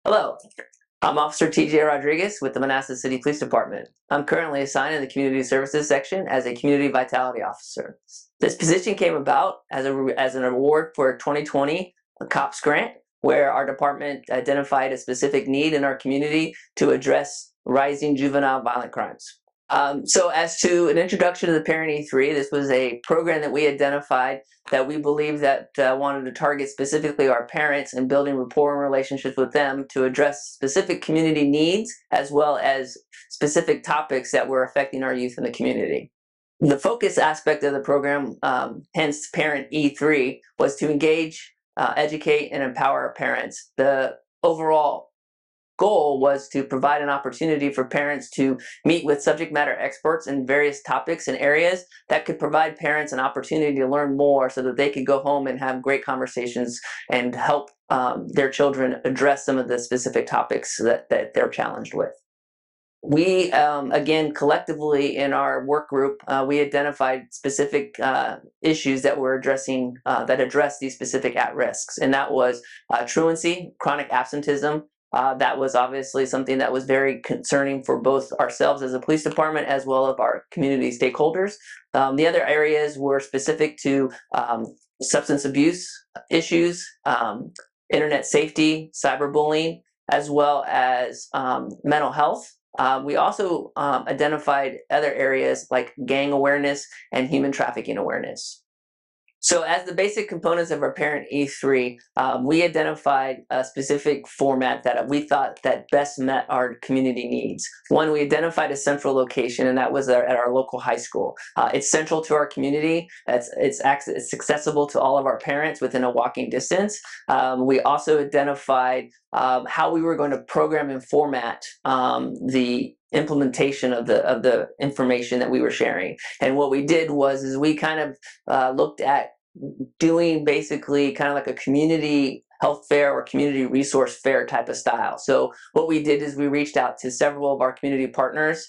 Hello, I'm Officer TJ Rodriquez with the Manassas City Police Department. I'm currently assigned in the Community Services section as a Community Vitality Officer. This position came about as an award for a 2020 COPS grant, where our department identified a specific need in our community to address rising juvenile violent crimes. So as to an introduction to the Parent E3, this was a program that we identified that we believe that wanted to target specifically our parents and building rapport and relationships with them to address specific community needs as well as specific topics that were affecting our youth in the community. The focus aspect of the program, hence Parent E3, was to engage, educate, and empower our parents. The overall goal was to provide an opportunity for parents to meet with subject matter experts in various topics and areas that could provide parents an opportunity to learn more so that they could go home and have great conversations and help their children address some of the specific topics that they're challenged with. We, again, collectively in our work group, we identified specific issues that we're addressing that address these specific at-risks, and that was truancy, chronic absenteeism. That was obviously something that was very concerning for both ourselves as a police department as well as our community stakeholders. The other areas were specific to substance abuse issues, internet safety, cyberbullying, as well as mental health. We also identified other areas like gang awareness and human trafficking awareness. So as the basic components of our Parent E3, we identified a specific format that we thought that best met our community needs. One, we identified a central location, and that was at our local high school. It's central to our community. It's accessible to all of our parents within a walking distance. We also identified how we were going to program and format the implementation of the information that we were sharing. And what we did was we kind of looked at doing basically kind of like a community health fair or community resource fair type of style. So what we did is we reached out to several of our community partners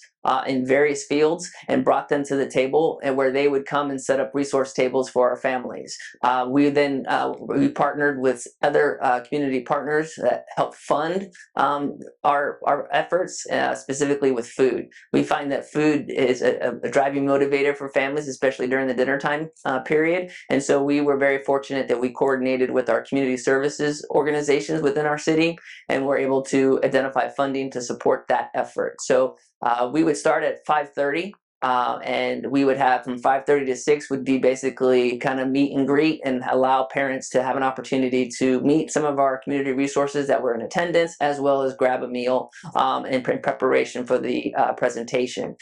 in various fields and brought them to the table, and where they would come and set up resource tables for our families. We then we partnered with other community partners that help fund our efforts, specifically with food. We find that food is a driving motivator for families, especially during the dinner time period. And so we were very fortunate that we coordinated with our community services organizations within our city, and were able to identify funding to support that effort. So we would start at 5:30, and we would have from 5:30 to 6 would be basically kind of meet and greet and allow parents to have an opportunity to meet some of our community resources that were in attendance, as well as grab a meal in preparation for the presentation.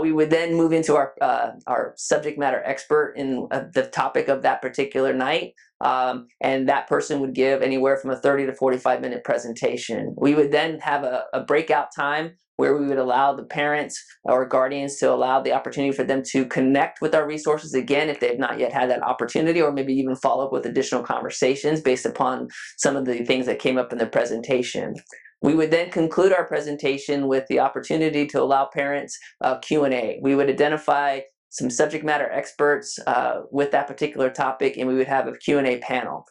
We would then move into our subject matter expert in the topic of that particular night. And that person would give anywhere from a 30 to 45-minute presentation. We would then have a breakout time where we would allow the parents or guardians to allow the opportunity for them to connect with our resources again if they've not yet had that opportunity, or maybe even follow up with additional conversations based upon some of the things that came up in the presentation. We would then conclude our presentation with the opportunity to allow parents Q&A. We would identify some subject matter experts with that particular topic, and we would have a Q&A panel,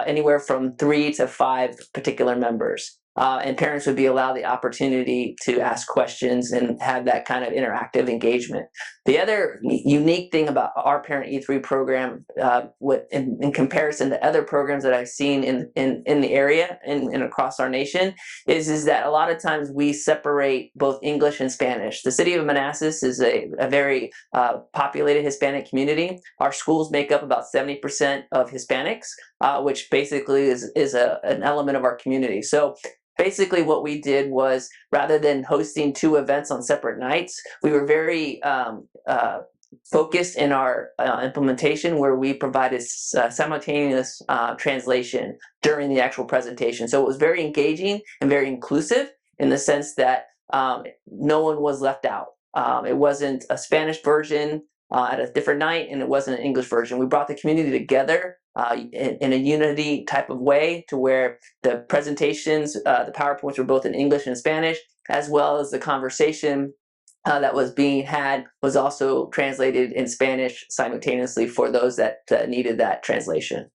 anywhere from 3 to 5 particular members. And parents would be allowed the opportunity to ask questions and have that kind of interactive engagement. The other unique thing about our Parent E3 program, in comparison to other programs that I've seen in the area and across our nation, is that a lot of times we separate both English and Spanish. The city of Manassas is a very populated Hispanic community. Our schools make up about 70% of Hispanics, which basically is an element of our community. So basically what we did was, rather than hosting 2 events on separate nights, we were very focused in our implementation, where we provided simultaneous translation during the actual presentation. So it was very engaging and very inclusive in the sense that no one was left out. It wasn't a Spanish version at a different night, and it wasn't an English version. We brought the community together in a unity type of way, to where the presentations, the PowerPoints were both in English and Spanish, as well as the conversation that was being had was also translated in Spanish simultaneously for those that needed that translation.